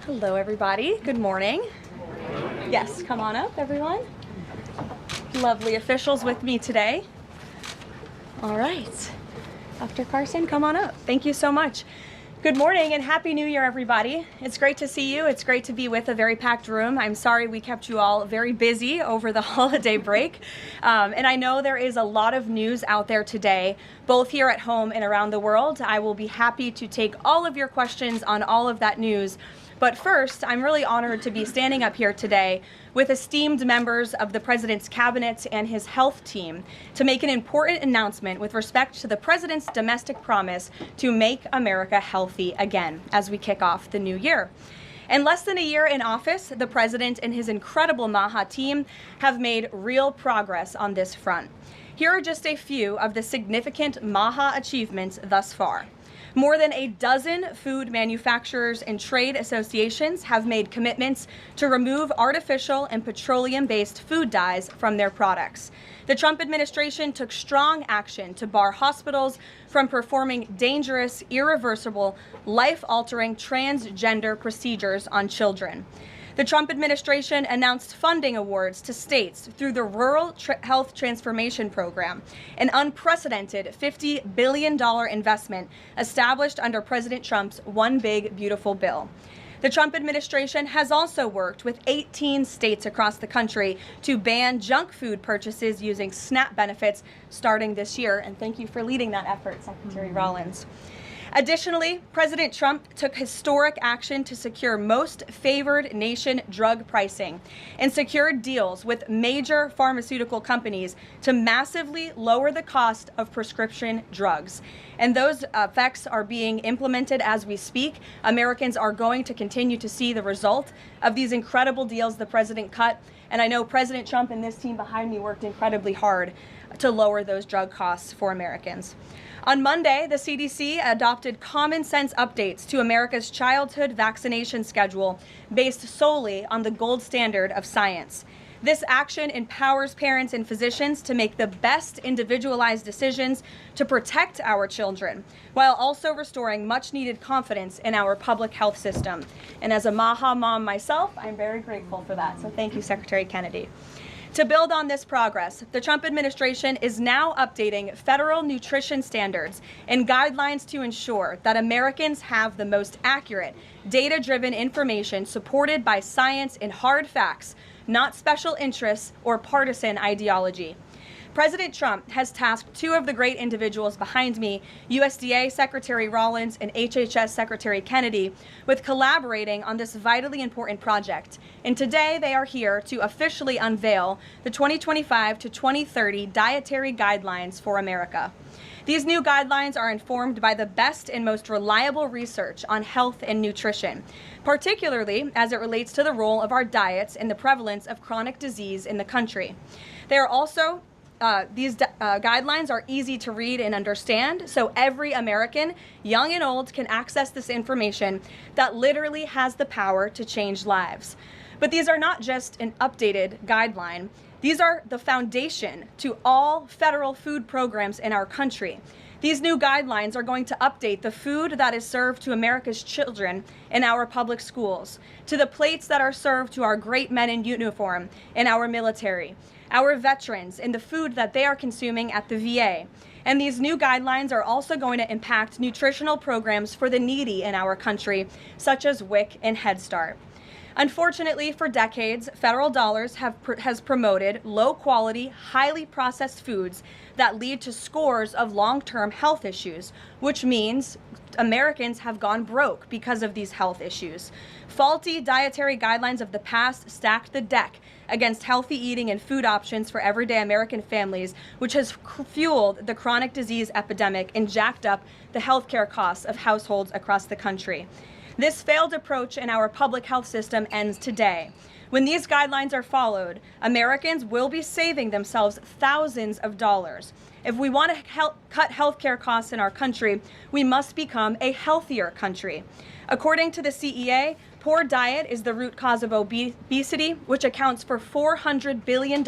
Hello, everybody. Good morning. Yes, come on up, everyone. Lovely officials with me today. All right. Dr. Carson, come on up. Thank you so much. Good morning and Happy New Year, everybody. It's great to see you. It's great to be with a very packed room. I'm sorry we kept you all very busy over the holiday break. And I know there is a lot of news out there today, both here at home and around the world. I will be happy to take all of your questions on all of that news. But first, I'm really honored to be standing up here today with esteemed members of the President's Cabinet and his health team to make an important announcement with respect to the President's domestic promise to make America healthy again as we kick off the new year. In less than a year in office, the President and his incredible MAHA team have made real progress on this front. Here are just a few of the significant MAHA achievements thus far. More than a dozen food manufacturers and trade associations have made commitments to remove artificial and petroleum-based food dyes from their products. The Trump administration took strong action to bar hospitals from performing dangerous, irreversible, life-altering transgender procedures on children. The Trump administration announced funding awards to states through the Rural Health Transformation Program, an unprecedented $50 billion investment established under President Trump's One Big Beautiful Bill. The Trump administration has also worked with 18 states across the country to ban junk food purchases using SNAP benefits starting this year. And thank you for leading that effort, Secretary Rollins. Additionally, President Trump took historic action to secure most favored nation drug pricing and secured deals with major pharmaceutical companies to massively lower the cost of prescription drugs. And those effects are being implemented as we speak. Americans are going to continue to see the result of these incredible deals the president cut. And I know President Trump and this team behind me worked incredibly hard to lower those drug costs for Americans. On Monday, the CDC adopted common sense updates to America's childhood vaccination schedule based solely on the gold standard of science. This action empowers parents and physicians to make the best individualized decisions to protect our children, while also restoring much-needed confidence in our public health system. And as a MAHA mom myself, I'm very grateful for that. So thank you, Secretary Kennedy. To build on this progress, the Trump administration is now updating federal nutrition standards and guidelines to ensure that Americans have the most accurate, data-driven information supported by science and hard facts, not special interests or partisan ideology. President Trump has tasked two of the great individuals behind me, USDA Secretary Rollins and HHS Secretary Kennedy, with collaborating on this vitally important project. And today they are here to officially unveil the 2025 to 2030 dietary guidelines for America. These new guidelines are informed by the best and most reliable research on health and nutrition, particularly as it relates to the role of our diets and the prevalence of chronic disease in the country. They are also These guidelines are easy to read and understand, so every American, young and old, can access this information that literally has the power to change lives. But these are not just an updated guideline. These are the foundation to all federal food programs in our country. These new guidelines are going to update the food that is served to America's children in our public schools, to the plates that are served to our great men in uniform in our military, our veterans, and the food that they are consuming at the VA. And these new guidelines are also going to impact nutritional programs for the needy in our country, such as WIC and Head Start. Unfortunately, for decades, federal dollars has promoted low-quality, highly processed foods that lead to scores of long-term health issues, which means Americans have gone broke because of these health issues. Faulty dietary guidelines of the past stacked the deck against healthy eating and food options for everyday American families, which has fueled the chronic disease epidemic and jacked up the healthcare costs of households across the country. This failed approach in our public health system ends today. When these guidelines are followed, Americans will be saving themselves thousands of dollars. If we want to cut healthcare costs in our country, we must become a healthier country. According to the CEA, poor diet is the root cause of obesity, which accounts for $400 billion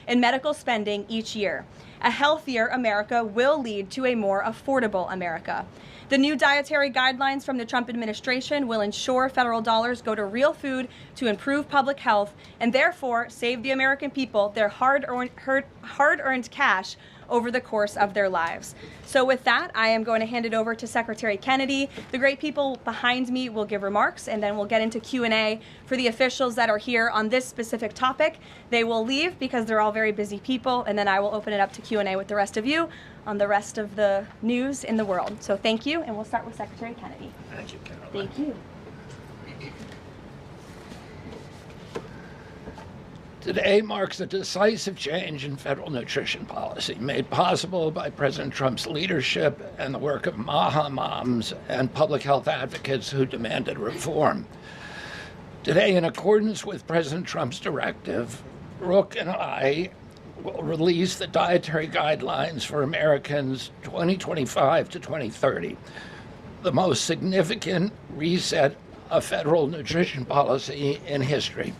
in medical spending each year. A healthier America will lead to a more affordable America. The new dietary guidelines from the Trump administration will ensure federal dollars go to real food to improve public health and therefore save the American people their hard-earned cash over the course of their lives. So with that, I am going to hand it over to Secretary Kennedy. The great people behind me will give remarks, and then we'll get into Q&A for the officials that are here on this specific topic. They will leave because they're all very busy people, and then I will open it up to Q&A with the rest of you on the rest of the news in the world. So thank you, and we'll start with Secretary Kennedy. Thank you, Karoline. Thank you. Today marks a decisive change in federal nutrition policy, made possible by President Trump's leadership and the work of MAHA moms and public health advocates who demanded reform. Today, in accordance with President Trump's directive, Brooke and I will release the dietary guidelines for Americans 2025 to 2030, the most significant reset of federal nutrition policy in history.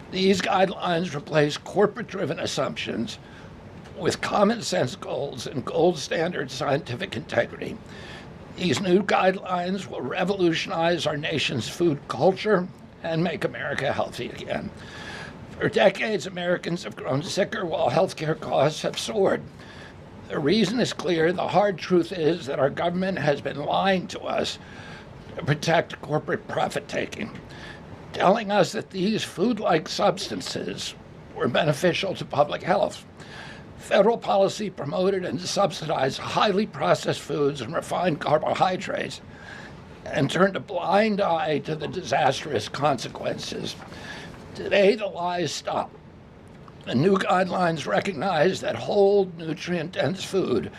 These guidelines replace corporate-driven assumptions with common sense goals and gold standard scientific integrity. These new guidelines will revolutionize our nation's food culture and make America healthy again. For decades, Americans have grown sicker while healthcare costs have soared. The reason is clear. The hard truth is that our government has been lying to us to protect corporate profit-taking, telling us that these food-like substances were beneficial to public health. Federal policy promoted and subsidized highly processed foods and refined carbohydrates and turned a blind eye to the disastrous consequences. Today, the lies stop. The new guidelines recognize that whole, nutrient-dense food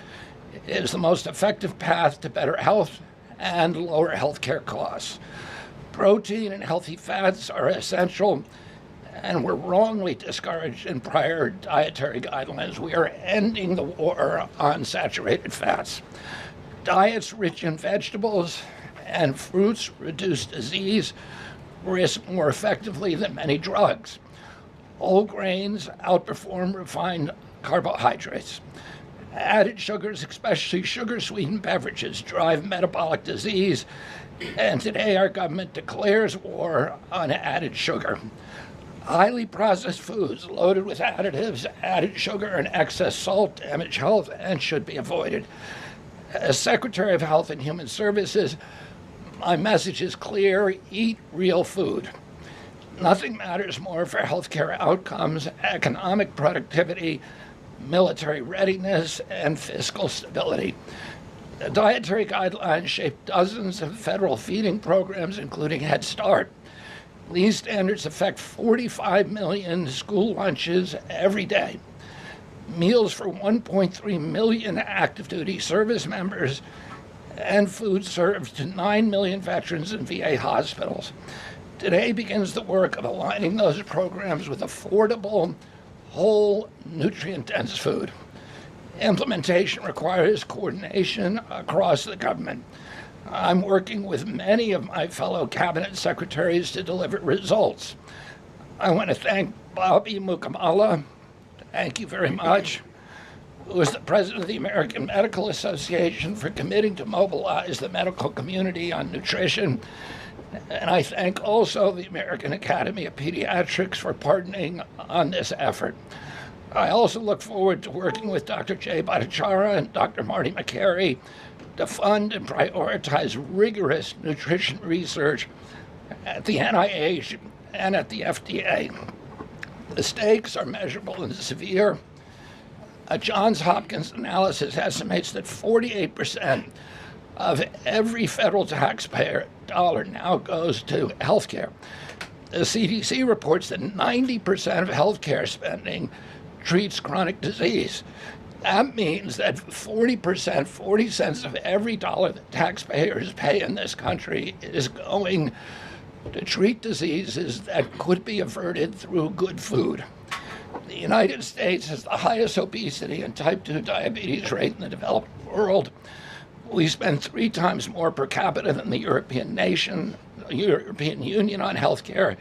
is the most effective path to better health and lower healthcare costs. Protein and healthy fats are essential and were wrongly discouraged in prior dietary guidelines. We are ending the war on saturated fats. Diets rich in vegetables and fruits reduce disease risk more effectively than many drugs. Whole grains outperform refined carbohydrates. Added sugars, especially sugar-sweetened beverages, drive metabolic disease, and today our government declares war on added sugar. Highly processed foods loaded with additives, added sugar, and excess salt damage health and should be avoided. As Secretary of Health and Human Services, my message is clear: eat real food. Nothing matters more for healthcare outcomes, economic productivity, military readiness, and fiscal stability. The dietary guidelines shape dozens of federal feeding programs, including Head Start. These standards affect 45 million school lunches every day, meals for 1.3 million active duty service members, and food served to 9 million veterans in VA hospitals. Today begins the work of aligning those programs with affordable, whole, nutrient-dense food. Implementation requires coordination across the government. I'm working with many of my fellow cabinet secretaries to deliver results. I want to thank Bobby Mukamala, thank you very much, who is the president of the American Medical Association, for committing to mobilize the medical community on nutrition. And I thank also the American Academy of Pediatrics for partnering on this effort. I also look forward to working with Dr. Jay Bhattacharya and Dr. Marty McCary to fund and prioritize rigorous nutrition research at the NIH and at the FDA. The stakes are measurable and severe. A Johns Hopkins analysis estimates that 48% of every federal taxpayer dollar now goes to healthcare. The CDC reports that 90% of healthcare spending treats chronic disease. That means that 40%, 40 cents of every dollar that taxpayers pay in this country is going to treat diseases that could be averted through good food. The United States has the highest obesity and type 2 diabetes rate in the developed world. We spend 3 times more per capita than the European Union on health care,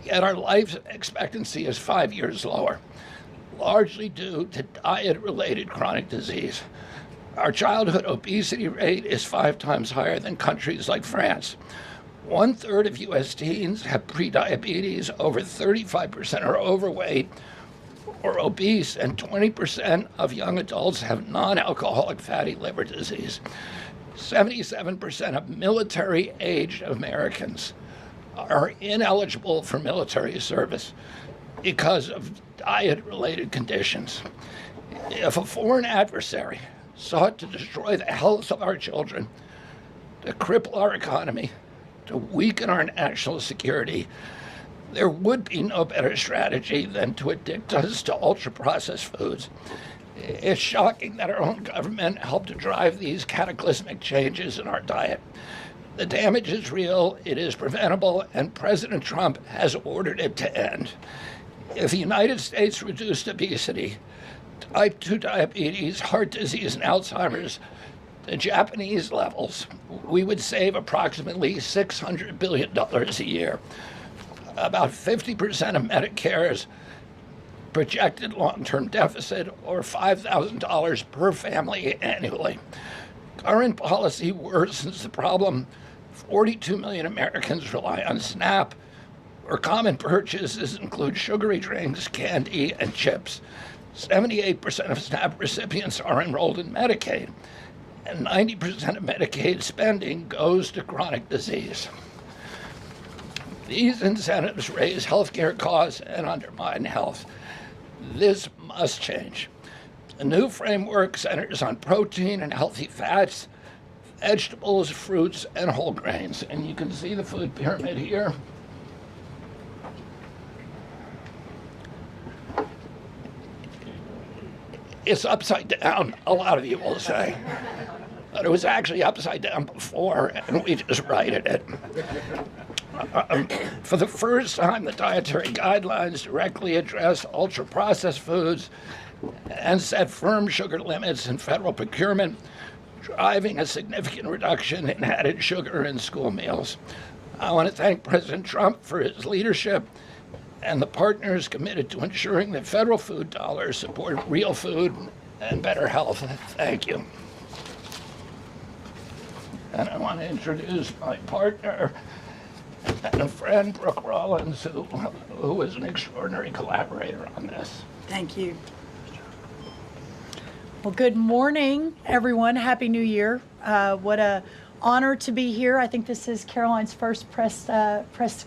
yet our life expectancy is 5 years lower. largely due to diet-related chronic disease. Our childhood obesity rate is 5 times higher than countries like France. 1/3 of U.S. teens have prediabetes, over 35% are overweight or obese, and 20% of young adults have non-alcoholic fatty liver disease. 77% of military-aged Americans are ineligible for military service because of diet-related conditions. If a foreign adversary sought to destroy the health of our children, to cripple our economy, to weaken our national security, there would be no better strategy than to addict us to ultra-processed foods. It's shocking that our own government helped to drive these cataclysmic changes in our diet. The damage is real, it is preventable, and President Trump has ordered it to end. If the United States reduced obesity, type 2 diabetes, heart disease, and Alzheimer's to Japanese levels, we would save approximately $600 billion a year. About 50% of Medicare's projected long-term deficit, or $5,000 per family annually. Current policy worsens the problem. 42 million Americans rely on SNAP, where common purchases include sugary drinks, candy, and chips. 78% of SNAP recipients are enrolled in Medicaid, and 90% of Medicaid spending goes to chronic disease. These incentives raise healthcare costs and undermine health. This must change. A new framework centers on protein and healthy fats, vegetables, fruits, and whole grains. And you can see the food pyramid here. It's upside down, a lot of you will say. But it was actually upside down before, and we just righted it. For the first time, the dietary guidelines directly address ultra-processed foods and set firm sugar limits in federal procurement, driving a significant reduction in added sugar in school meals. I want to thank President Trump for his leadership and the partners committed to ensuring that federal food dollars support real food and better health. Thank you. And I want to introduce my partner and a friend, Brooke Rollins, who was an extraordinary collaborator on this. Thank you. Well, good morning, everyone. Happy New Year. What a honor to be here. I think this is Karoline's first press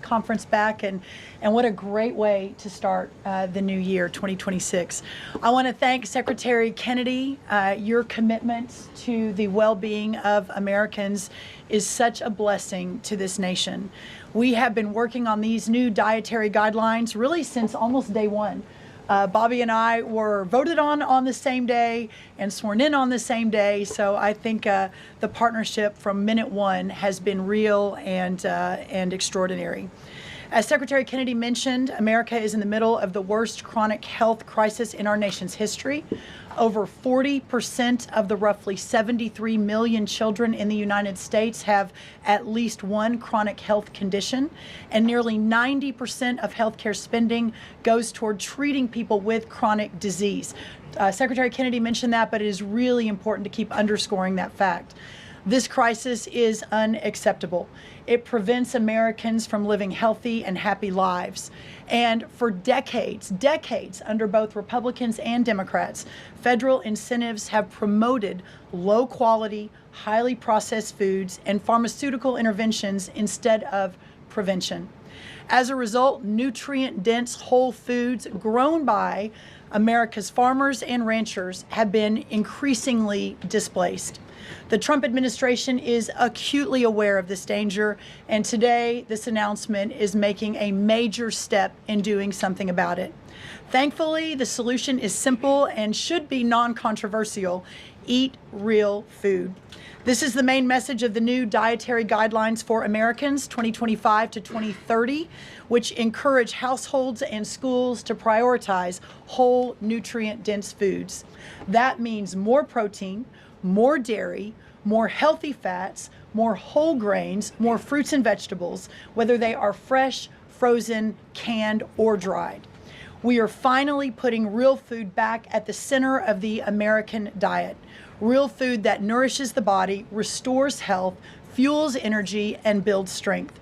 conference back, and what a great way to start the new year, 2026. I want to thank Secretary Kennedy. Your commitment to the well-being of Americans is such a blessing to this nation. We have been working on these new dietary guidelines really since almost day one. Bobby and I were voted on the same day and sworn in on the same day. So I think the partnership from minute one has been real and extraordinary. As Secretary Kennedy mentioned, America is in the middle of the worst chronic health crisis in our nation's history. Over 40% of the roughly 73 million children in the United States have at least one chronic health condition, and nearly 90% of healthcare spending goes toward treating people with chronic disease. Secretary Kennedy mentioned that, but it is really important to keep underscoring that fact. This crisis is unacceptable. It prevents Americans from living healthy and happy lives. And for decades under both Republicans and Democrats, federal incentives have promoted low quality, highly processed foods and pharmaceutical interventions instead of prevention. As a result, nutrient-dense whole foods grown by America's farmers and ranchers have been increasingly displaced. The Trump administration is acutely aware of this danger, and today this announcement is making a major step in doing something about it. Thankfully, the solution is simple and should be non-controversial: eat real food. This is the main message of the new Dietary Guidelines for Americans 2025 to 2030, which encourage households and schools to prioritize whole, nutrient-dense foods. That means more protein, more dairy, more healthy fats, more whole grains, more fruits and vegetables, whether they are fresh, frozen, canned, or dried. We are finally putting real food back at the center of the American diet. Real food that nourishes the body, restores health, fuels energy, and builds strength.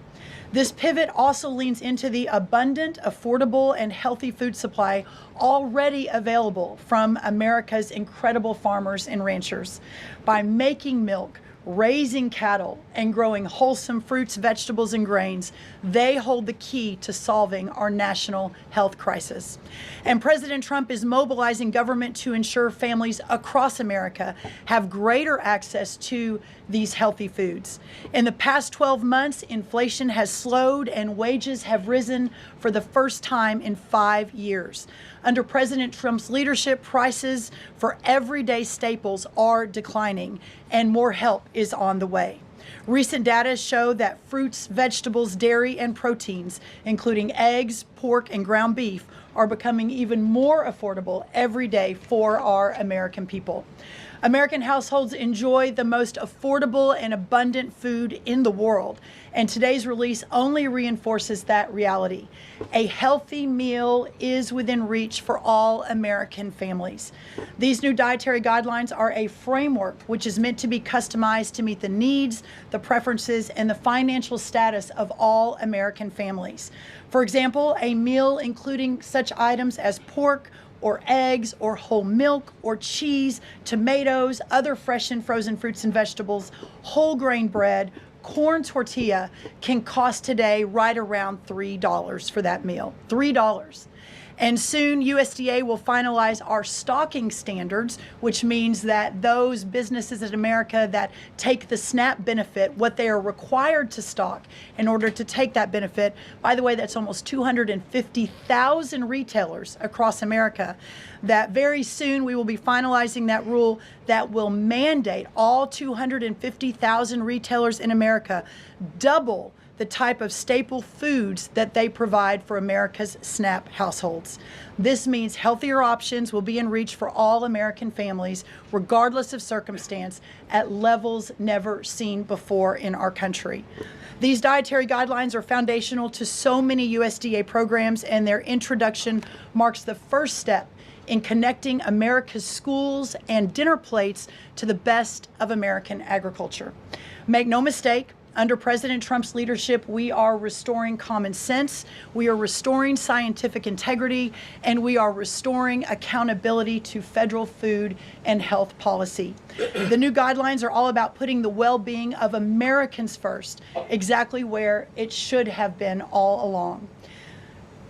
This pivot also leans into the abundant, affordable, and healthy food supply already available from America's incredible farmers and ranchers. By making milk, raising cattle, and growing wholesome fruits, vegetables, and grains, they hold the key to solving our national health crisis. And President Trump is mobilizing government to ensure families across America have greater access to these healthy foods. In the past 12 months, inflation has slowed and wages have risen for the first time in 5 years. Under President Trump's leadership, prices for everyday staples are declining, and more help is on the way. Recent data show that fruits, vegetables, dairy, and proteins, including eggs, pork, and ground beef, are becoming even more affordable every day for our American people. American households enjoy the most affordable and abundant food in the world, and today's release only reinforces that reality. A healthy meal is within reach for all American families. These new dietary guidelines are a framework which is meant to be customized to meet the needs, the preferences, and the financial status of all American families. For example, a meal including such items as pork, or eggs, or whole milk, or cheese, tomatoes, other fresh and frozen fruits and vegetables, whole grain bread, corn tortilla can cost today right around $3 for that meal. $3. And soon USDA will finalize our stocking standards, which means that those businesses in America that take the SNAP benefit, what they are required to stock in order to take that benefit, by the way, that's almost 250,000 retailers across America, that very soon we will be finalizing that rule that will mandate all 250,000 retailers in America double the type of staple foods that they provide for America's SNAP households. This means healthier options will be in reach for all American families, regardless of circumstance, at levels never seen before in our country. These dietary guidelines are foundational to so many USDA programs, and their introduction marks the first step in connecting America's schools and dinner plates to the best of American agriculture. Make no mistake, under President Trump's leadership, we are restoring common sense, we are restoring scientific integrity, and we are restoring accountability to federal food and health policy. The new guidelines are all about putting the well-being of Americans first, exactly where it should have been all along.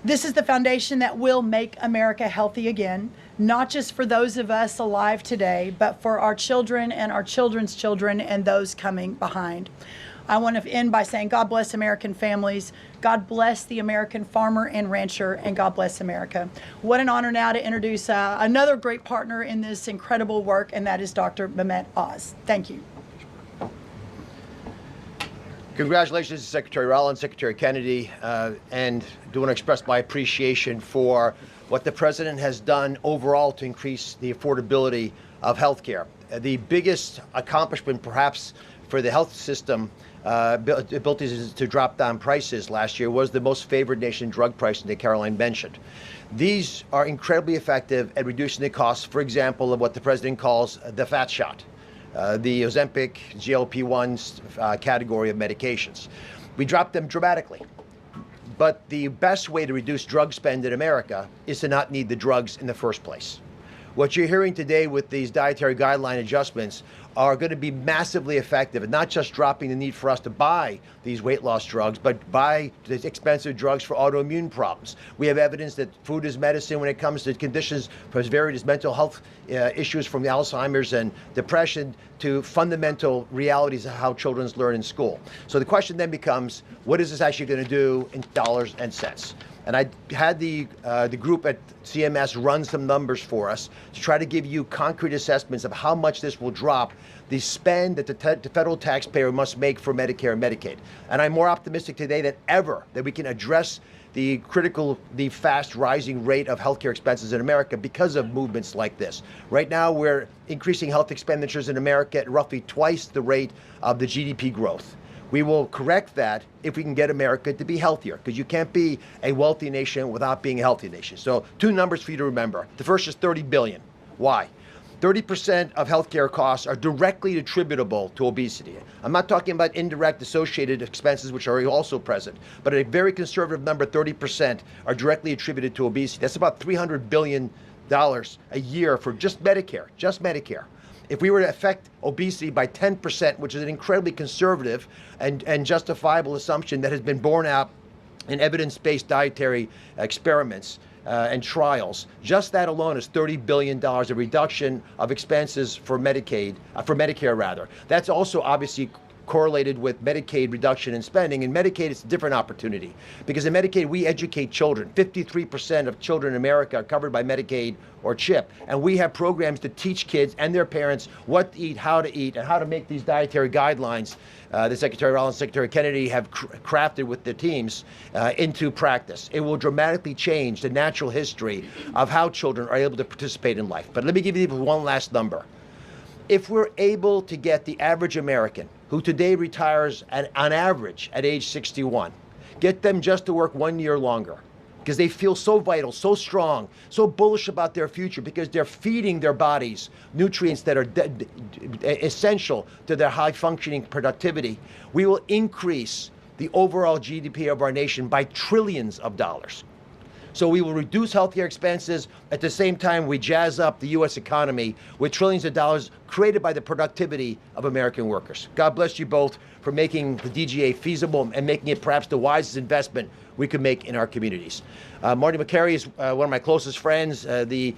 This is the foundation that will make America healthy again, not just for those of us alive today, but for our children and our children's children and those coming behind. I want to end by saying God bless American families, God bless the American farmer and rancher, and God bless America. What an honor now to introduce another great partner in this incredible work, and that is Dr. Mehmet Oz. Thank you. Congratulations to Secretary Rollins, Secretary Kennedy, and do want to express my appreciation for what the President has done overall to increase the affordability of health care. The biggest accomplishment perhaps for the health system ability to drop down prices last year was the most favored nation drug pricing that Karoline mentioned. These are incredibly effective at reducing the costs, for example, of what the President calls the fat shot, the Ozempic, GLP-1s category of medications. We dropped them dramatically. But the best way to reduce drug spend in America is to not need the drugs in the first place. What you're hearing today with these dietary guideline adjustments are going to be massively effective, and not just dropping the need for us to buy these weight loss drugs, but buy the expensive drugs for autoimmune problems. We have evidence that food is medicine when it comes to conditions as varied as mental health issues from Alzheimer's and depression to fundamental realities of how children learn in school. So the question then becomes, what is this actually going to do in dollars and cents? And I had the group at CMS run some numbers for us to try to give you concrete assessments of how much this will drop the spend that the federal taxpayer must make for Medicare and Medicaid. And I'm more optimistic today than ever that we can address the fast rising rate of healthcare expenses in America because of movements like this. Right now, we're increasing health expenditures in America at roughly twice the rate of the GDP growth. We will correct that if we can get America to be healthier, because you can't be a wealthy nation without being a healthy nation. So 2 numbers for you to remember. The first is 30 billion. Why? 30% of healthcare costs are directly attributable to obesity. I'm not talking about indirect associated expenses, which are also present, but a very conservative number, 30%, are directly attributed to obesity. That's about $300 billion a year for just Medicare, If we were to affect obesity by 10%, which is an incredibly conservative and justifiable assumption that has been borne out in evidence-based dietary experiments and trials, just that alone is $30 billion of reduction of expenses for Medicare rather. That's also obviously correlated with Medicaid reduction in spending. In Medicaid, it's a different opportunity because in Medicaid, we educate children. 53% of children in America are covered by Medicaid or CHIP. And we have programs to teach kids and their parents what to eat, and how to make these dietary guidelines that Secretary Rollins and Secretary Kennedy have crafted with their teams into practice. It will dramatically change the natural history of how children are able to participate in life. But let me give you one last number. If we're able to get the average American, who today retires on average at age 61, get them just to work 1 year longer, because they feel so vital, so strong, so bullish about their future, because they're feeding their bodies nutrients that are essential to their high-functioning productivity, we will increase the overall GDP of our nation by trillions of dollars. So we will reduce healthcare expenses. At the same time, we jazz up the U.S. economy with trillions of dollars created by the productivity of American workers. God bless you both for making the DGA feasible and making it perhaps the wisest investment we could make in our communities. Marty Makary is one of my closest friends, the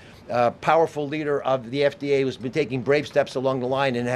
powerful leader of the FDA, who's been taking brave steps along the line and